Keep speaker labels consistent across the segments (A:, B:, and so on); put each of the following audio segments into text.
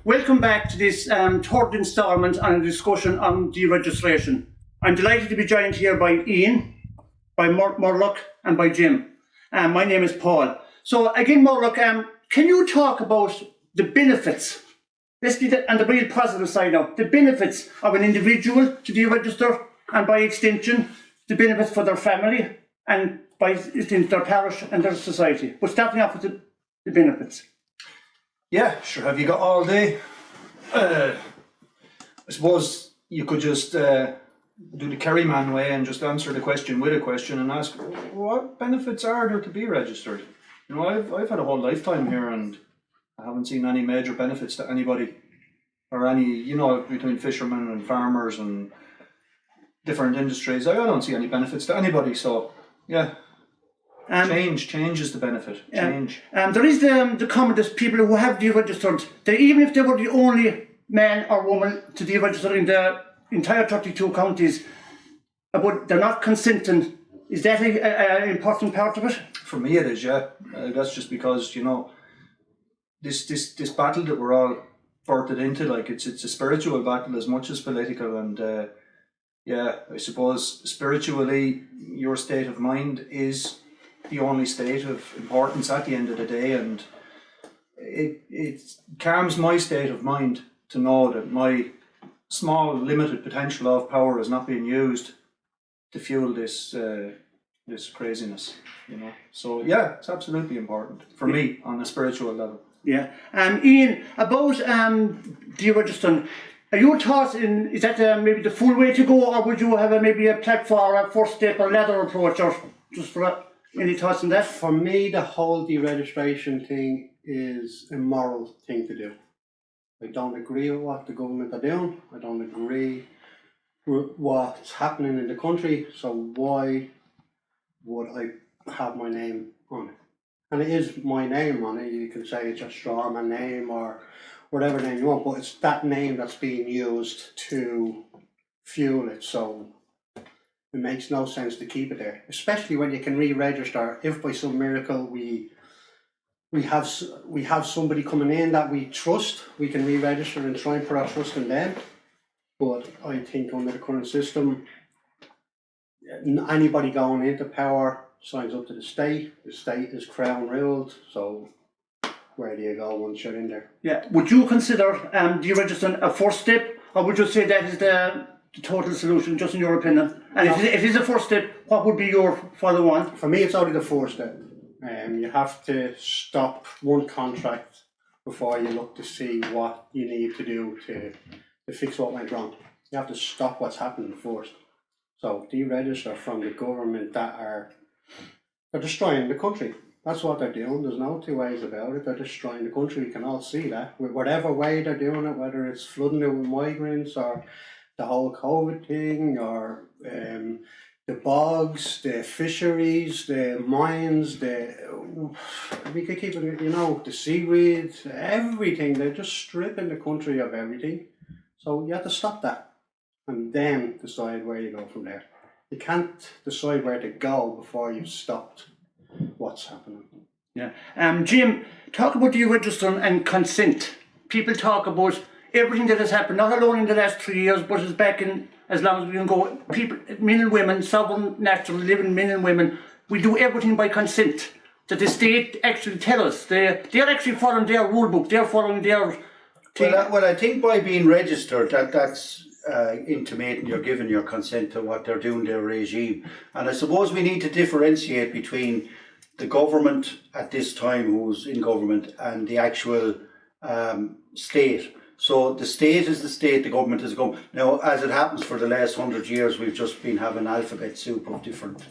A: Welcome back to this third instalment on a discussion on deregistration. I'm delighted to be joined here by Ian, by Murlock and by Jim. My name is Paul. So again, Murlock, can you talk about the benefits? Let's be on the real positive side now. The benefits of an individual to deregister, and by extension, the benefits for their family and by extension their parish and their society. But starting off with the benefits.
B: Yeah, sure. Have you got all day? I suppose you could just do the Kerryman way and just answer the question with a question and ask, what benefits are there to be registered? You know, I've had a whole lifetime here and I haven't seen any major benefits to anybody, or any, you know, between fishermen and farmers and different industries. I don't see any benefits to anybody. So yeah. Change is the benefit. Change.
A: There is the comment that people who have deregistered, even if they were the only man or woman to deregister in the entire 32 counties, but they're not consenting. Is that an important part of it?
B: For me, it is. Yeah, that's just because, you know, this battle that we're all birthed into, like it's a spiritual battle as much as political, and yeah, I suppose spiritually, your state of mind is the only state of importance at the end of the day, and it calms my state of mind to know that my small limited potential of power is not being used to fuel this this craziness, you know. So yeah, it's absolutely important for me on a spiritual level.
A: Yeah. Ian, about deregistering, are your thoughts is that maybe the full way to go, or would you have maybe a platform, a first step or ladder approach, or just for any thoughts on that?
C: For me, the whole deregistration thing is a moral thing to do. I don't agree with what the government are doing. I don't agree with what's happening in the country. So why would I have my name on it? And it is my name on it. You can say it's your strawman name or whatever name you want, but it's that name that's being used to fuel it. So it makes no sense to keep it there, especially when you can re-register. If by some miracle we have somebody coming in that we trust, we can re-register and try and put our trust in them. But I think under the current system, anybody going into power signs up to the state. The state is crown ruled, so where do you go once you're in there?
A: Yeah. Would you consider deregistering a first step, or would you say that is the total solution, just in your opinion? And if it is a first step, what would be your follow-on?
C: For me, it's only the first step. You have to stop one contract before you look to see what you need to do to fix what went wrong. You have to stop what's happening first. So deregister from the government they're destroying the country. That's what they're doing. There's no two ways about it. They're destroying the country. We can all see that. With whatever way they're doing it, whether it's flooding it with migrants or the whole COVID thing, or the bogs, the fisheries, the mines, we could keep it, you know, the seaweed, everything. They're just stripping the country of everything. So you have to stop that and then decide where you go from there. You can't decide where to go before you've stopped what's happening.
A: Yeah. Jim, talk about deregistering and consent. People talk about everything that has happened, not alone in the last 3 years, but it's back in as long as we can go. People, men and women, sovereign, natural, living men and women, we do everything by consent. That the state actually tell us. They're actually following their rule book. They're following their thing.
D: Well, I think by being registered, that's intimating you're giving your consent to what they're doing, their regime. And I suppose we need to differentiate between the government at this time, who's in government, and the actual state. So the state is the state, the government is the government. Now, as it happens for the last 100 years, we've just been having alphabet soup of different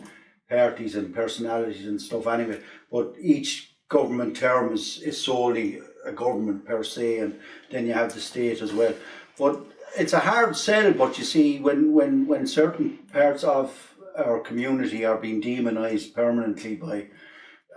D: parties and personalities and stuff anyway. But each government term is solely a government per se, and then you have the state as well. But it's a hard sell, but you see, when certain parts of our community are being demonised permanently by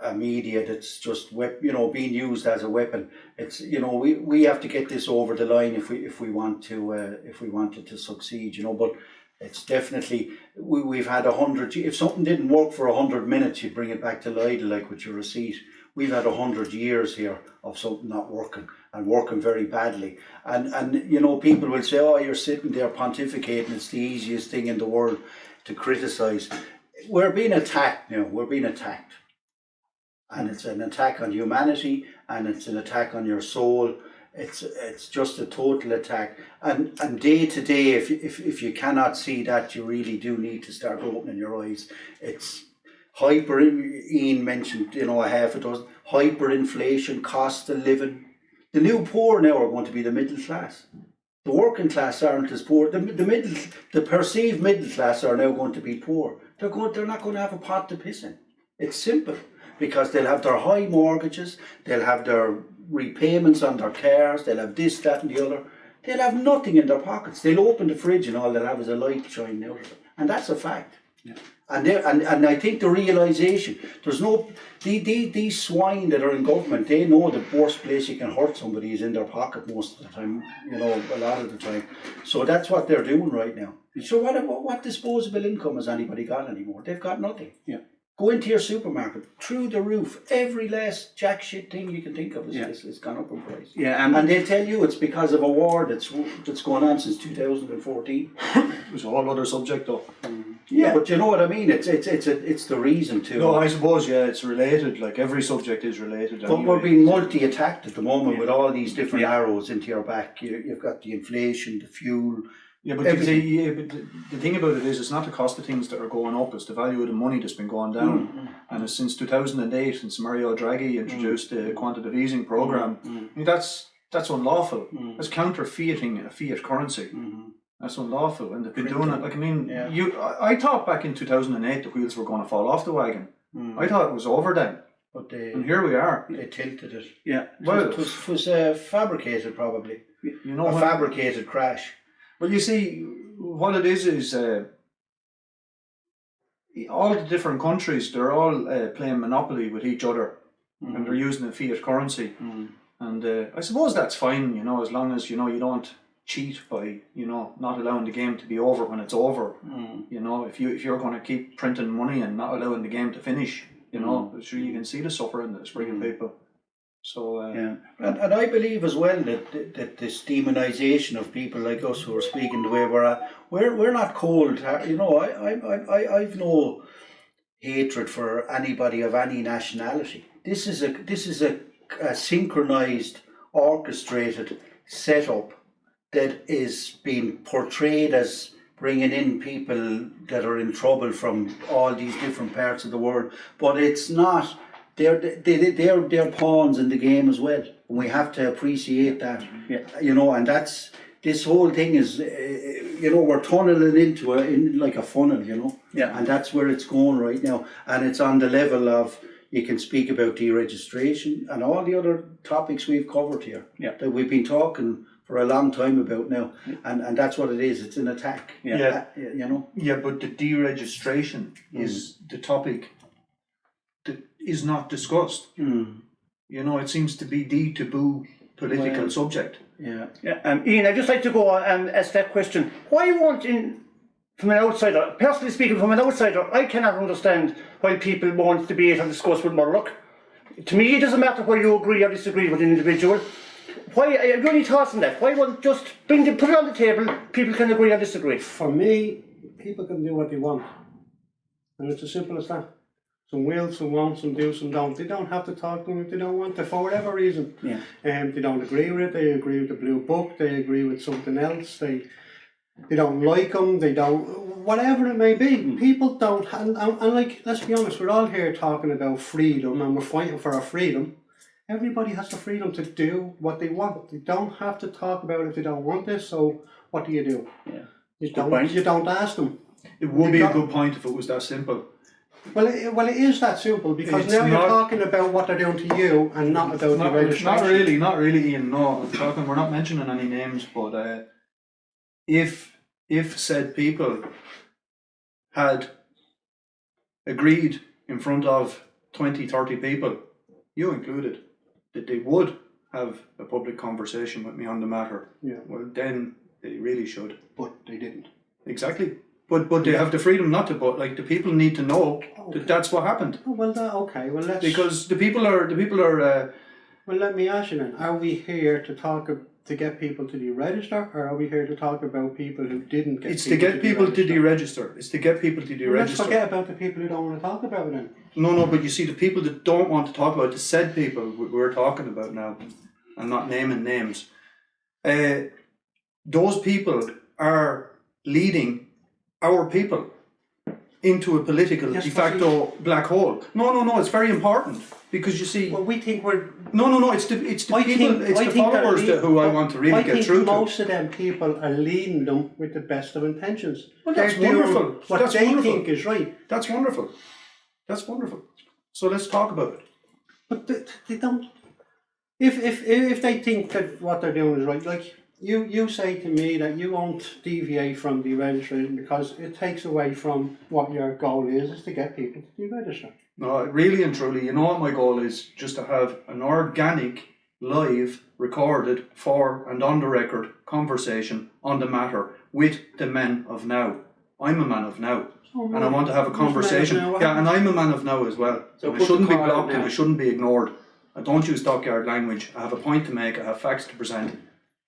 D: a media that's just being used as a weapon, it's, you know, we have to get this over the line if we want it to succeed, you know. But it's definitely, we've had 100. If something didn't work for 100 minutes, you'd bring it back to Lidl, like with your receipt. We've had 100 years here of something not working, and working very badly. And you know, people will say, oh, you're sitting there pontificating, it's the easiest thing in the world to criticise. We're being attacked now, we're being attacked. And it's an attack on humanity, and it's an attack on your soul. It's just a total attack. And day to day, if you cannot see that, you really do need to start opening your eyes. It's Ian mentioned, you know, a half a dozen. Hyperinflation, cost of living. The new poor now are going to be the middle class. The working class aren't as poor. The perceived middle class are now going to be poor. They're not going to have a pot to piss in. It's simple, because they'll have their high mortgages, they'll have their repayments on their cars, they'll have this, that, and the other. They'll have nothing in their pockets. They'll open the fridge and all they'll have is a light shining out of it, and that's a fact.
A: Yeah.
D: And I think the realisation, there's no, these swine that are in government, they know the worst place you can hurt somebody is in their pocket most of the time, you know, a lot of the time. So that's what they're doing right now. So what disposable income has anybody got anymore? They've got nothing.
A: Yeah.
D: Go into your supermarket, through the roof, every last jack shit thing you can think of is gone up in price.
A: Yeah,
D: and they'll tell you it's because of a war that's going on since 2014.
B: It was a whole other subject though.
D: Yeah, but you know what I mean. It's the reason too.
B: No, I suppose it's related. Like every subject is related.
D: But we're being multi-attacked at the moment with all these different arrows into your back. You've got the inflation, the fuel.
B: Yeah, but the thing about it is, it's not the cost of things that are going up; it's the value of the money that's been going down. And it's since 2008, since Mario Draghi introduced the quantitative easing program, I mean, that's unlawful. That's counterfeiting a fiat currency. That's unlawful, and they've been doing it. Like, I mean, I thought back in 2008 the wheels were going to fall off the wagon. I thought it was over then,
D: But
B: and here we are.
D: they tilted it.
A: yeah.
D: Well, it was fabricated probably.
B: You know,
D: A fabricated crash.
B: well, you see, what it is all the different countries, they're all playing Monopoly with each other, and they're using a fiat currency. And I suppose that's fine, you know, as long as, you know, you don't cheat by, you know, not allowing the game to be over when it's over. You know, if you're going to keep printing money and not allowing the game to finish, you know, sure, you can see the suffering that's bringing people. So
D: Yeah, and I believe as well that this demonisation of people like us who are speaking the way we're at, we're not cold. You know, I've no hatred for anybody of any nationality. This is a synchronised, orchestrated setup that is being portrayed as bringing in people that are in trouble from all these different parts of the world, but it's not. They're pawns in the game as well, and we have to appreciate that.
A: Yeah.
D: You know, and that's this whole thing is, you know, we're tunneling into in like a funnel, you know.
A: Yeah.
D: And that's where it's going right now, and it's on the level of, you can speak about deregistration and all the other topics we've covered here that we've been talking for a long time about now, and that's what it is. It's an attack.
B: Yeah.
D: You know.
B: yeah, but the deregistration is the topic that is not discussed. You know, it seems to be the taboo political subject.
D: Yeah.
A: Yeah. Ian, I'd just like to go and ask that question. Why won't, from an outsider, personally speaking, from an outsider, I cannot understand why people won't debate or discuss with Murdoch. To me, it doesn't matter whether you agree or disagree with an individual. Why? Have you any thoughts on that? Why won't just put it on the table? People can agree or disagree.
C: For me, people can do what they want, and it's as simple as that. Some will, some won't, some do, some don't. They don't have to talk to them if they don't want to, for whatever reason.
A: Yeah.
C: They don't agree with it. They agree with the blue book. They agree with something else. They don't like them. They don't, whatever it may be. People don't. And like, let's be honest. We're all here talking about freedom, and we're fighting for our freedom. Everybody has the freedom to do what they want. They don't have to talk about it if they don't want this. So what do?
A: Yeah.
C: You don't ask them.
B: It would be a good point if it was that simple.
C: Well, it is that simple, because
B: It's
C: now you're
B: not-
C: talking about what they're doing to you and not about the registration.
B: Not really, Ian. No, we're not mentioning any names, but if said people had agreed in front of 20, 30 people, you included, that they would have a public conversation with me on the matter, well, then they really should.
C: But they didn't.
B: Exactly. But they have the freedom not to. But like, the people need to know that that's what happened.
C: Oh, well, okay. Well, let's.
B: Because the people are
C: Well, let me ask you then, are we here to talk to get people to deregister, or are we here to talk about people who didn't get
B: It's to get people to deregister. It's to get people to
C: Well, let's
B: deregister.
C: forget about the people who don't want to talk about it then.
B: No, but you see, the people that don't want to talk about it, the said people we're talking about now, and not naming names, those people are leading our people into a political
C: Yes,
B: de facto black hole. No, it's very important, because you see,
C: Well, we think we're...
B: no, it's the people, it's the followers who I want to really get through to.
C: I think most of them people are leading them with the best of intentions.
B: Well, that's
C: They're doing
B: wonderful.
C: what
B: That's
C: they
B: wonderful.
C: think is right.
B: That's wonderful. That's wonderful. So let's talk about it.
C: But they don't... If they think that what they're doing is right, like you say to me that you won't deviate from deregistering because it takes away from what your goal is to get people to deregister.
B: No, really and truly, you know what my goal is? Just to have an organic, live, recorded, for and on the record conversation on the matter with the men of now. I'm a man of now.
C: Oh,
B: And I want to have a conversation. Yeah, and I'm a man of now as well.
C: So
B: And I shouldn't be
C: put the call out
B: blocked and
C: now.
B: I shouldn't be ignored. I don't use stockyard language. I have a point to make, I have facts to present,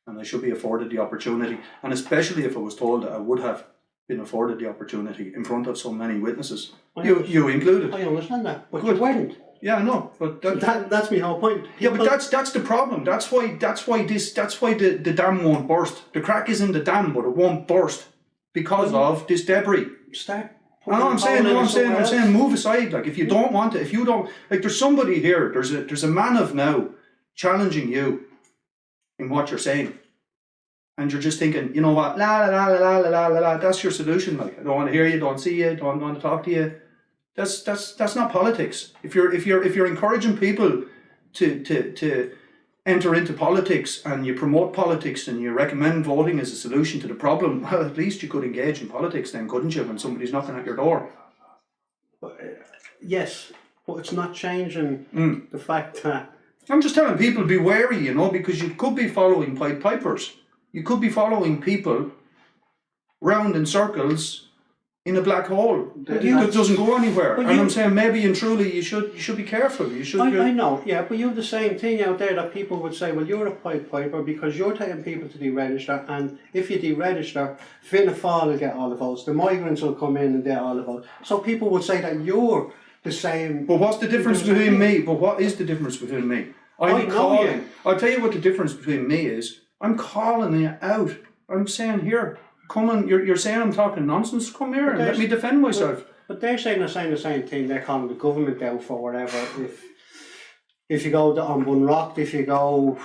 B: and I should be afforded the opportunity. And especially if I was told that I would have been afforded the opportunity in front of so many witnesses. You included.
C: I understand that, but
B: Good.
C: you weren't.
B: Yeah, I know, but
C: That's my whole point.
B: yeah,
C: People-
B: but that's the problem. That's why the dam won't burst. The crack is in the dam, but it won't burst because of this debris.
C: Start.
B: No, I'm saying, move aside. Like, if you don't want it, if you don't, like, there's somebody here. There's a man of now challenging you in what you're saying, and you're just thinking, you know what, la la la la la la la la. That's your solution. Like, I don't want to hear you, don't see you, don't want to talk to you. That's not politics. If you're encouraging people to enter into politics, and you promote politics, and you recommend voting as a solution to the problem, well, at least you could engage in politics then, couldn't you, when somebody's knocking at your door?
C: Yes, but it's not changing the fact that
B: I'm just telling people, be wary, you know, because you could be following Pied Pipers. You could be following people round in circles in a black hole that doesn't go anywhere. And I'm saying, maybe and truly, you should be careful. You should.
C: I know, yeah, but you have the same thing out there that people would say, well, you're a Pied Piper because you're taking people to deregister, and if you deregister, Fianna Fáil will get all the votes, the migrants will come in and get all the votes. So people would say that you're the same.
B: But what's the difference between me? But what is the difference between me? I'm calling. I'll tell you what the difference between me is. I'm calling you out. I'm saying, here, come on. You're saying I'm talking nonsense. Come here and let me defend myself.
C: But they're saying the same thing. They're calling the government out for whatever. If you go on Bunrock, if you go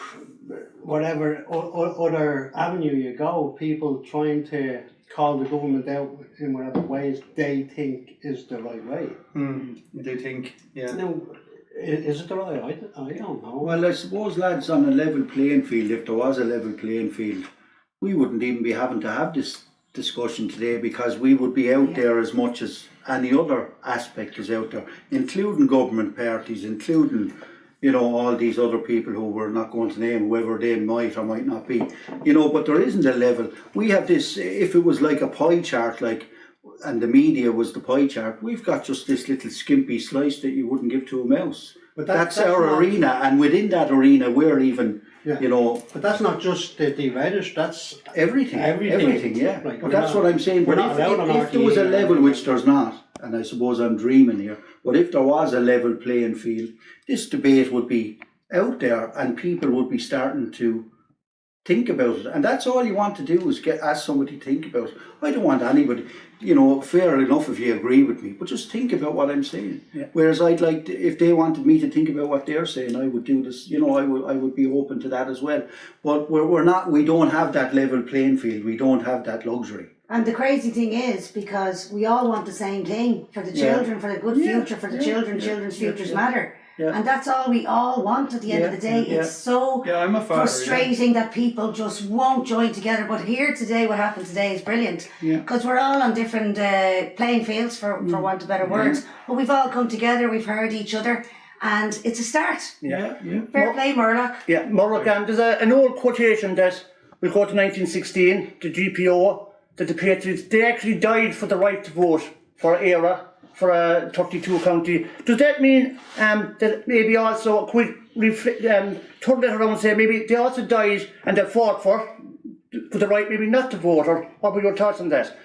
C: whatever other avenue you go, people trying to call the government out in whatever ways they think is the right way.
B: They think, yeah.
C: Now, is it the right way? I don't know.
D: Well, I suppose, lads, on a level playing field, if there was a level playing field, we wouldn't even be having to have this discussion today, because we would be out there as much as any other aspect is out there, including government parties, including, you know, all these other people who we're not going to name, whoever they might or might not be, you know, but there isn't a level. We have this, if it was like a pie chart, like, and the media was the pie chart, we've got just this little skimpy slice that you wouldn't give to a mouse. But that's our arena, and within that arena we're even, you know...
C: But that's not just the deregister, that's...
D: Everything, yeah.
C: Like,
D: but that's what I'm saying.
C: We're
D: But
C: not
D: if there was a level, which there's not, and I suppose I'm dreaming here, but if there was a level playing field, this debate would be out there and people would be starting to think about it. And that's all you want to do, is ask somebody to think about it. I don't want anybody, you know, fair enough if you agree with me, but just think about what I'm saying. Yeah. Whereas I'd like to, if they wanted me to think about what they're saying, I would do this, you know, I would be open to that as well. But we don't have that level playing field, we don't have that luxury.
E: And the crazy thing is, because we all want the same thing for the children, for the good future, for the children's futures matter. Yeah. And that's all we all want at the end of the day. It's so
B: I'm a father,
E: frustrating that people just won't join together. But here today, what happened today is brilliant. Because we're all on different playing fields, for want of better words. But we've all come together, we've heard each other, and it's a start. Fair play, Murdoch.
A: Yeah, Murdoch, there's an old quotation that we go to 1916, the GPO, that the Patriots, they actually died for the right to vote for ERA, for a 32 county. Does that mean that maybe also could turn that around and say maybe they also died and they fought for the right maybe not to vote, or what were your thoughts on that?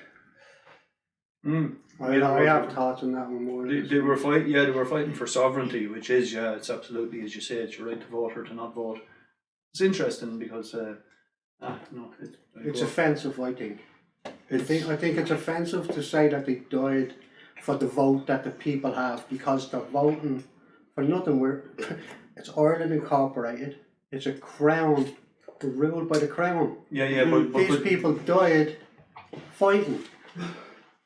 C: I have thoughts on that one more.
B: They were fighting for sovereignty, which is, it's absolutely, as you say, it's your right to vote or to not vote. It's interesting because,
C: It's offensive, I think. I think it's offensive to say that they died for the vote that the people have, because they're voting for nothing. It's Ireland incorporated. It's a crown, ruled by the crown.
B: But
C: These people died fighting.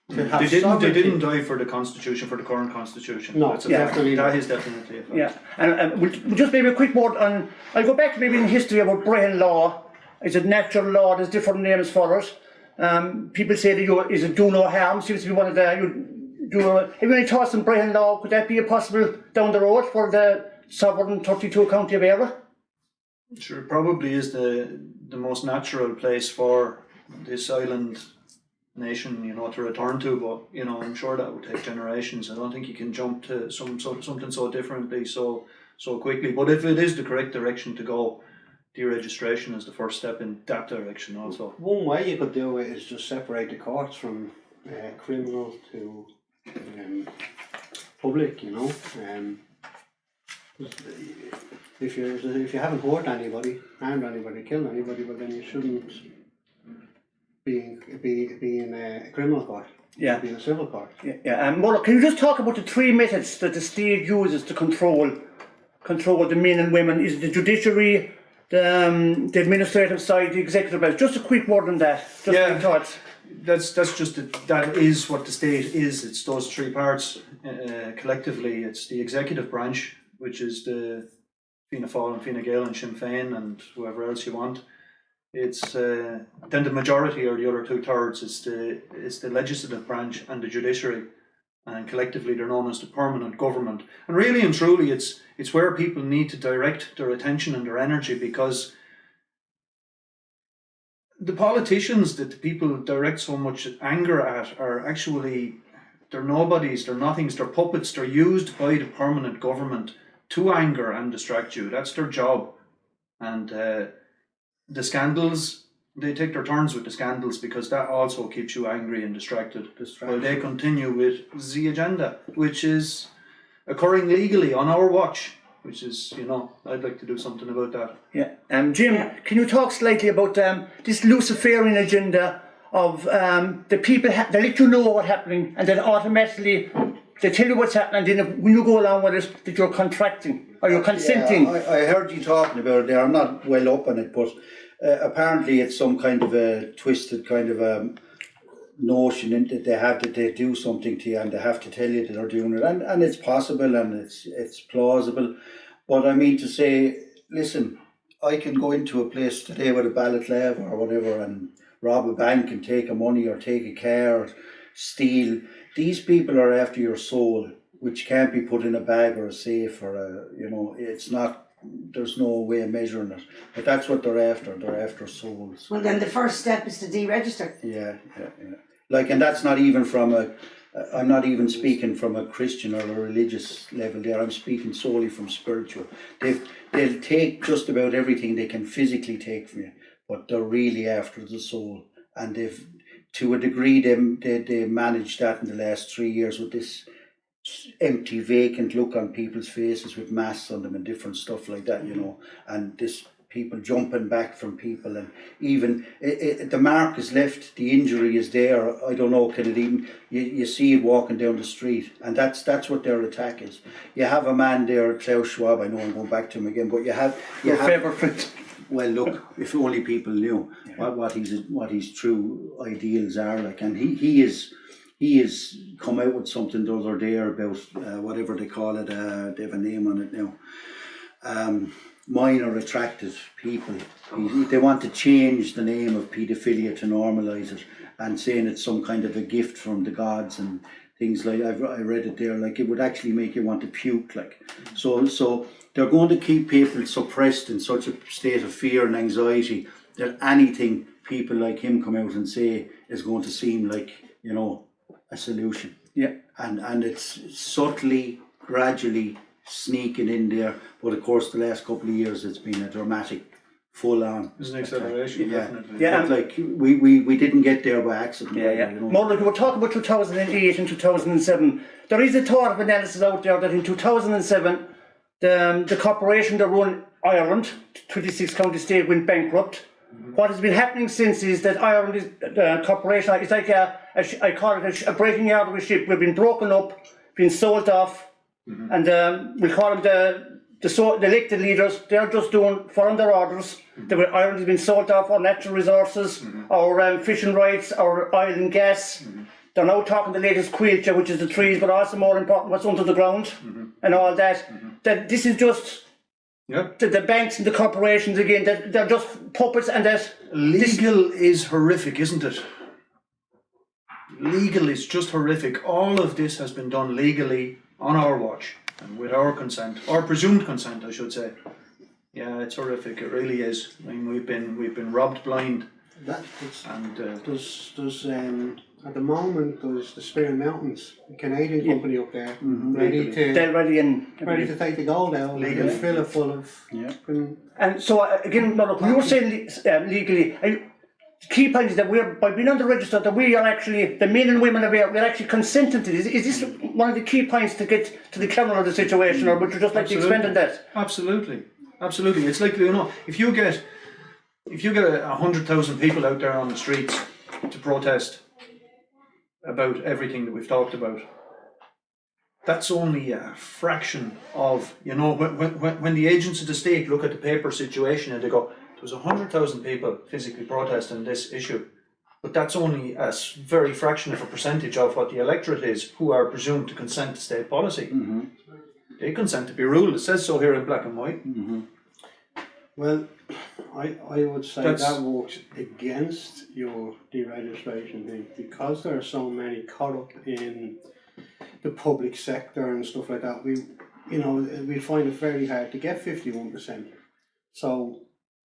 B: They didn't die for the constitution, for the current constitution.
C: No,
B: definitely that is definitely a fact.
A: Yeah, and we'll just maybe a quick word on. I'll go back maybe in history about Brehon law. Is it natural law? There's different names for it. People say that is it do no harm? Seems to be one of the. Have you any thoughts on Brehon law? Could that be a possible down the road for the sovereign 32 county of Éire?
B: Sure, it probably is the most natural place for this island nation, to return to, but I'm sure that would take generations. I don't think you can jump to something so differently so quickly. But if it is the correct direction to go, deregistration is the first step in that direction also.
C: One way you could do it is just separate the courts from criminal to public. If you haven't hurt anybody, harmed anybody, killed anybody, well then you shouldn't be in a criminal court.
A: Yeah.
C: Be in a civil court.
A: Yeah. Murdoch, can you just talk about the three methods that the state uses to control the men and women? Is it the judiciary, the administrative side, the executive branch? Just a quick word on that. Just your thoughts.
B: That is what the state is. It's those three parts. Collectively, it's the executive branch, which is the Fianna Fáil and Fine Gael and Sinn Féin and whoever else you want. It's then the majority, or the other 2/3, is the legislative branch and the judiciary, and collectively they're known as the permanent government. And really and truly, it's where people need to direct their attention and their energy, because the politicians that the people direct so much anger at are actually, they're nobodies, they're nothings, they're puppets. They're used by the permanent government to anger and distract you. That's their job. And the scandals, they take their turns with the scandals, because that also keeps you angry and distracted. While they continue with the agenda, which is occurring legally on our watch, which is, I'd like to do something about that.
A: Yeah. Jim, can you talk slightly about this Luciferian agenda of the people, they let you know what's happening, and then automatically they tell you what's happening, and then when you go along with it, that you're contracting, or you're consenting.
D: Yeah, I heard you talking about it there. I'm not well up on it, but apparently it's some kind of a twisted kind of notion that they have, that they do something to you and they have to tell you that they're doing it, and it's possible and it's plausible. But I mean to say, listen, I can go into a place today with a balaclava or whatever and rob a bank and take a money or take a car or steal. These people are after your soul, which can't be put in a bag or a safe or it's not. There's no way of measuring it, but that's what they're after. They're after souls.
E: Well, then the first step is to deregister.
D: Yeah. And that's not even from I'm not even speaking from a Christian or a religious level there. I'm speaking solely from spiritual. They'll take just about everything they can physically take from you, but they're really after the soul. And they've, to a degree, they managed that in the last 3 years with this empty, vacant look on people's faces with masks on them and different stuff like that, and this people jumping back from people, and even the mark is left, the injury is there. I don't know, can it even, you see it walking down the street, and that's what their attack is. You have a man there, Klaus Schwab, I know I'm going back to him again, but you have
A: favourite.
D: Well, look, if only people knew what his true ideals are like, and he is come out with something the other day about whatever they call it. They have a name on it now. Minor attracted people. They want to change the name of paedophilia to normalise it, and saying it's some kind of a gift from the gods and things like. I read it there. Like, it would actually make you want to puke. Like, so they're going to keep people suppressed in such a state of fear and anxiety that anything people like him come out and say is going to seem like a solution.
A: Yeah.
D: And it's subtly, gradually sneaking in there. But of course, the last couple of years, it's been a dramatic, full-on.
B: There's an acceleration,
D: Yeah.
B: definitely.
A: Yeah.
D: But like we didn't get there by accident.
A: Yeah.
D: You know.
A: More like we were talking about 2008 and 2007. There is a thought of analysis out there that in 2007, the corporation that run Ireland, 26 county state, went bankrupt. What has been happening since is that Ireland is corporation. It's like I call it a breaking out of a ship. We've been broken up, been sold off, and we call them the elected leaders. They're just doing following their orders. Ireland has been sold off our natural resources, our fishing rights, our oil and gas. They're now talking the latest culture, which is the trees, but also more important, what's under the ground and all that. That this is just.
B: Yep.
A: The banks and the corporations again, they're just puppets, and that
B: Legal is horrific, isn't it? Legal is just horrific. All of this has been done legally on our watch and with our consent, or presumed consent, I should say. Yeah, it's horrific. It really is. I mean, we've been robbed blind,
C: That is,
B: and
C: does at the moment there's the Spear Mountains, a Canadian company up there, ready
A: they're ready
C: to take the gold out
B: Legally.
C: and fill it full of.
D: Yeah.
A: And so again, look, we were saying legally. The key point is that by being on the register, that we are actually, the men and women we're actually consenting to this. Is this one of the key points to get to the kernel of the situation, or would you just like to expand on that?
B: Absolutely. It's like, you know, if you get 100,000 people out there on the streets to protest about everything that we've talked about, that's only a fraction of, you know, when the agents of the state look at the paper situation and they go, there was 100,000 people physically protesting this issue, but that's only a very fraction of a percentage of what the electorate is, who are presumed to consent to state policy. They consent to be ruled. It says so here in black and white.
C: Well, I would say
B: That's-
C: that works against your deregistration thing, because there are so many caught up in the public sector and stuff like that. We find it very hard to get 51%. So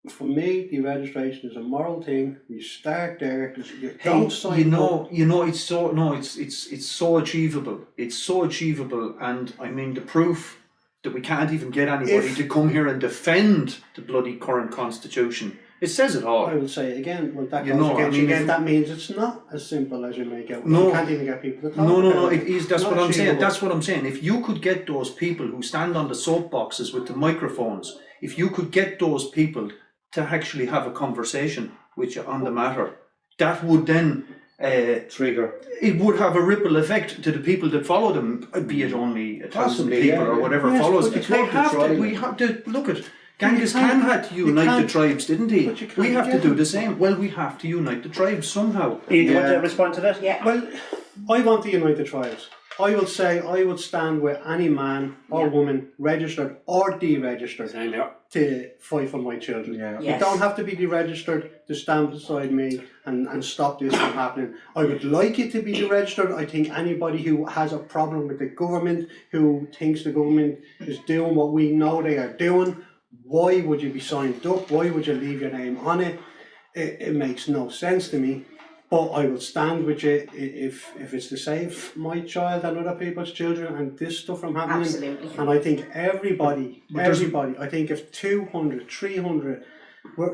C: for me, deregistration is a moral thing. You start there. You don't sign up.
B: It's so achievable. It's so achievable, and I mean the proof that we can't even get anybody to come here and defend the bloody current constitution. It says it all.
C: I would say again, well, that
B: You
C: goes
B: know,
C: against
B: I mean,
C: you again.
B: if-
C: That means it's not as simple as you make out.
B: No.
C: You can't even get people to talk
B: No,
C: about
B: it is. That's
C: Not
B: what I'm saying.
C: achievable.
B: That's what I'm saying. If you could get those people who stand on the soapboxes with the microphones, if you could get those people to actually have a conversation with you on the matter, that would then
D: Trigger.
B: it would have a ripple effect to the people that follow them, be it only 1,000
D: Possibly,
B: people
D: yeah,
B: or
D: yeah.
B: whatever
C: Yes,
B: follows.
C: but you
B: They
C: can't
B: have to.
D: try
B: We
D: it.
B: have to look at. Genghis
C: can't-
B: Khan had to
C: you
B: unite the
C: can't-
B: tribes, didn't he?
C: but you can't
B: We have to
C: get
B: do
C: them.
B: the same. Well, we have to unite the tribes somehow.
A: Ian, do you want
D: Yeah.
A: to respond to that?
E: Yeah.
C: Well, I want to unite the tribes. I would say I would stand with any man or woman, registered or deregistered, to fight for my children.
D: Yeah.
C: You
E: Yes.
C: don't have to be deregistered to stand beside me and stop this from happening. I would like it to be deregistered. I think anybody who has a problem with the government, who thinks the government is doing what we know they are doing, why would you be signed up? Why would you leave your name on it? It makes no sense to me. But I will stand with you if it's to save my child and other people's children and this stuff from happening.
E: Absolutely.
C: And I think everybody,
B: there's-
C: I think if 200, 300,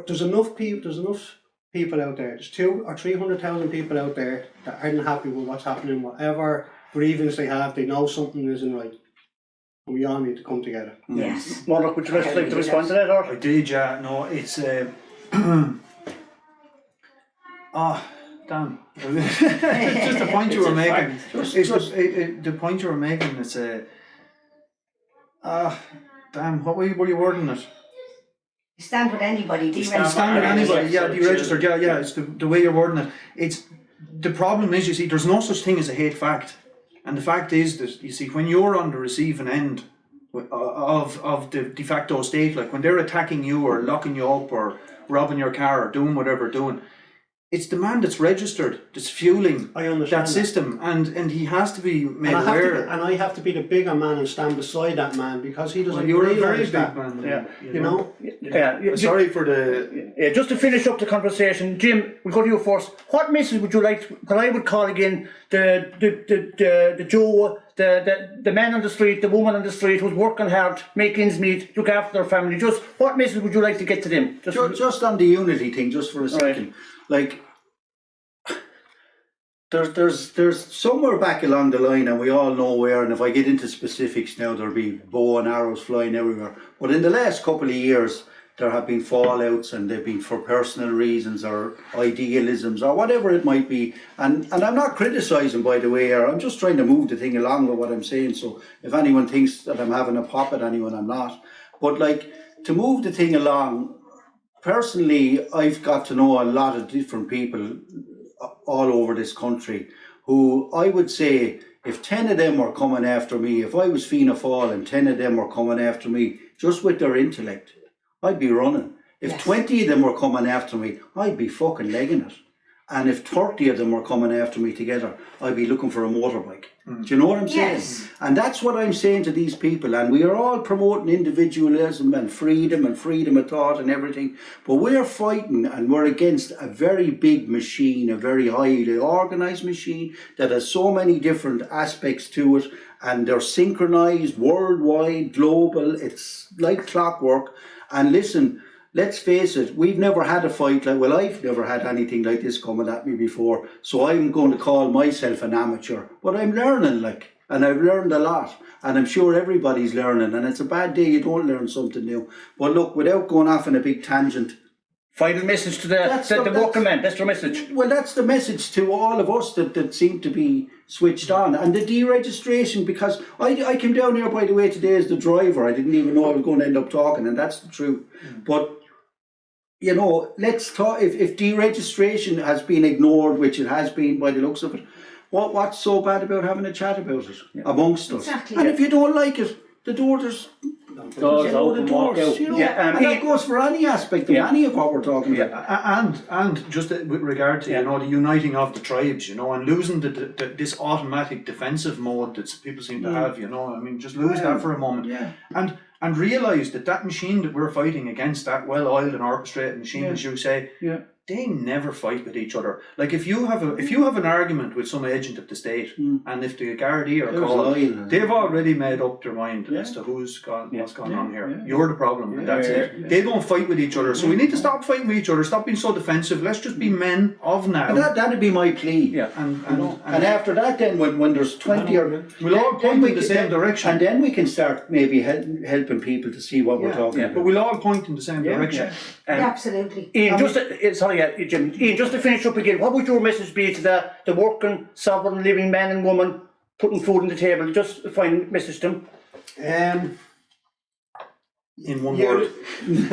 C: there's enough people out there, there's 200,000 or 300,000 people out there that aren't happy with what's happening, whatever grievance they have, they know something isn't right. And we all need to come together.
E: Yes.
A: Mark, would you like
E: Okay,
A: to respond to that,
B: I
A: or?
B: did, yeah. No, it's damn. It's just the point you were making. The point you were making is damn. What were you wording it?
E: Stand with anybody, deregistered.
B: Stand with anybody, yeah,
A: Deregistered.
B: deregistered, yeah. It's the way you're wording it. It's the problem is, you see, there's no such thing as a hate fact, and the fact is that, you see, when you're on the receiving end of the de facto state, like when they're attacking you or locking you up or robbing your car or doing whatever doing, it's demand that's registered that's fueling
C: I understand
B: that system, and he has to be made
C: And
B: aware.
C: I have to be the bigger man and stand beside that man because he doesn't
B: Well, you're a very
C: realise
B: big
C: that.
B: man,
A: Yeah.
C: You know?
B: Sorry for the.
A: Yeah, just to finish up the conversation, Jim, we'll go to you first. What message would you like that I would call again the Joe, the man on the street, the woman on the street who's working hard, make ends meet, look after their family? Just what message would you like to get to them?
D: Just on the unity thing, just for a second. Like, there's somewhere back along the line, and we all know where, and if I get into specifics now, there'll be bow and arrows flying everywhere. But in the last couple of years, there have been fallouts, and they've been for personal reasons or idealisms or whatever it might be. And I'm not criticising, by the way, or I'm just trying to move the thing along with what I'm saying. So if anyone thinks that I'm having a pop at anyone, I'm not. But like, to move the thing along, personally, I've got to know a lot of different people all over this country who I would say, if 10 of them were coming after me, if I was Fianna Fáil and 10 of them were coming after me just with their intellect, I'd be running. If 20 of them were coming after me, I'd be fucking legging it. And if 30 of them were coming after me together, I'd be looking for a motorbike. Do you know what I'm saying?
E: Yes.
D: And that's what I'm saying to these people. And we are all promoting individualism and freedom of thought and everything. But we're fighting and we're against a very big machine, a very highly organised machine that has so many different aspects to it. And they're synchronised, worldwide, global. It's like clockwork. And listen, let's face it, we've never had a fight like, well, I've never had anything like this coming at me before, so I'm going to call myself an amateur. But I'm learning, like, and I've learned a lot, and I'm sure everybody's learning, and it's a bad day you don't learn something new. But look, without going off on a big tangent,
A: final message to the working man, that's your message.
D: well, that's the message to all of us that seem to be switched on. And the deregistration, because I came down here, by the way, today as the driver. I didn't even know I was going to end up talking, and that's the truth. But you know, let's talk. If deregistration has been ignored, which it has been by the looks of it, what's so bad about having a chat about it amongst us?
E: Exactly.
D: And if you don't like it, the doors
F: open, walk out.
D: you know, and that goes for any aspect of any of what we're talking about.
B: And just with regard to, you know, the uniting of the tribes, you know, and losing this automatic defensive mode that people seem to have, you know, I mean, just lose that for a moment. And realise that machine that we're fighting against, that well-oiled and orchestrated machine, as you say, they never fight with each other. Like if you have an argument with some agent of the state, and if the Gardaí are called, they've already made up their mind as to what's gone on here. You're the problem, and that's it. They don't fight with each other, so we need to stop fighting with each other. Stop being so defensive. Let's just be men of now.
D: And that'd be my plea.
B: And
D: after that, then when there's 20 or
B: we'll all point in the same direction,
D: and then we can start maybe helping people to see what we're talking about.
B: But we'll all point in the same direction.
E: Absolutely.
A: Ian, Jim, just to finish up again, what would your message be to the working, sovereign, living man and woman putting food on the table? Just a final message to them.
B: In one word.
C: Because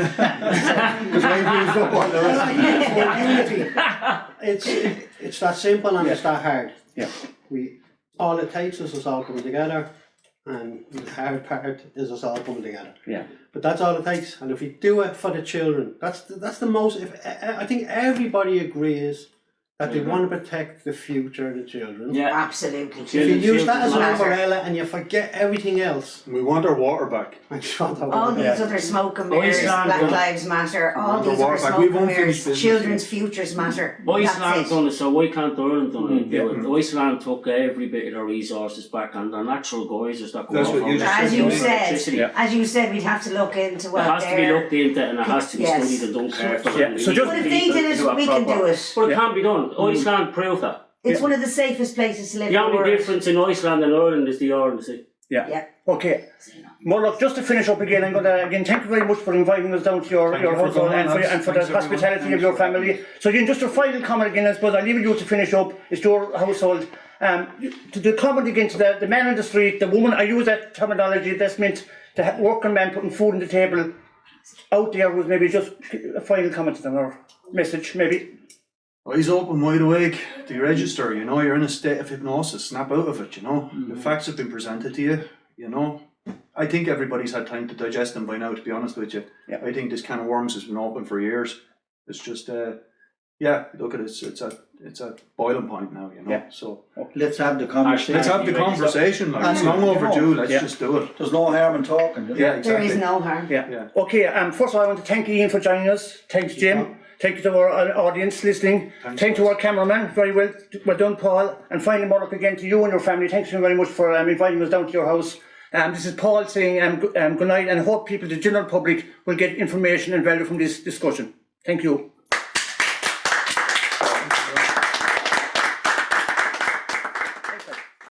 C: I used up all the rest. Unity. It's that simple and it's that hard.
A: Yeah.
C: All it takes is us all coming together, and the hard part is us all coming together.
A: Yeah.
C: But that's all it takes, and if we do it for the children, that's the most. I think everybody agrees that they want to protect the future of the children.
F: Yeah,
E: Absolutely.
C: If you use that as an umbrella and you forget everything else,
B: We want our water back.
E: All these other smoke and mirrors, Black Lives Matter, all these other smoke
B: We've
E: and
B: unfinished
E: mirrors,
B: business,
E: children's futures matter.
F: Iceland
E: That's it.
F: done it, so why can't Ireland do it? Iceland took every bit of their resources back, and their natural geysers that go
B: That's
F: off
B: what
F: on
B: you
F: the
B: just
F: electricity.
E: As you said, we'd have to look into
F: It
E: what
F: has to be looked into, and it has to be
E: Yes.
F: studied and done carefully.
A: Yeah, so just-
E: But if they did it, we can do it.
F: But it can't be done. Iceland proved that.
E: It's one of the safest places to live
F: The
E: in the
F: only
E: world.
F: difference in Iceland and Ireland is the R and the C.
E: Yeah.
A: Okay. Murlock, just to finish up again, I'm going to again thank you very much for inviting us down to your
B: you for
A: household
B: coming,
A: and for
B: lads.
A: the
B: Thanks,
A: hospitality
B: everyone.
A: of your family. So again, just a final comment again, I suppose I'll leave it you to finish up. It's your household. To the comment again to the man on the street, the woman, I use that terminology, that's meant the working man putting food on the table out there was maybe just a final comment to them or message maybe.
B: Eyes open, wide awake, deregister, you know, you're in a state of hypnosis, snap out of it, you know. The facts have been presented to you, you know. I think everybody's had time to digest them by now, to be honest with you.
A: Yeah.
B: I think this can of worms has been open for years. It's just, yeah, look at it, it's at boiling point now, you know.
A: Yeah.
B: So
D: Let's have the conversation.
B: let's have the conversation. Like, it's long overdue. Let's
A: Yeah.
B: just do it.
D: There's no harm in talking.
B: Yeah,
E: There
B: exactly.
E: is no harm.
A: Yeah.
B: Yeah.
A: Okay, first of all, I want to thank Ian for joining us. Thanks, Jim. Thank you to our audience listening. Thank you to our cameraman. Very well done, Paul. And finally, Murdoch, again to you and your family. Thanks very much for inviting us down to your house. This is Paul saying good night, and I hope people, the general public, will get information and value from this discussion. Thank you.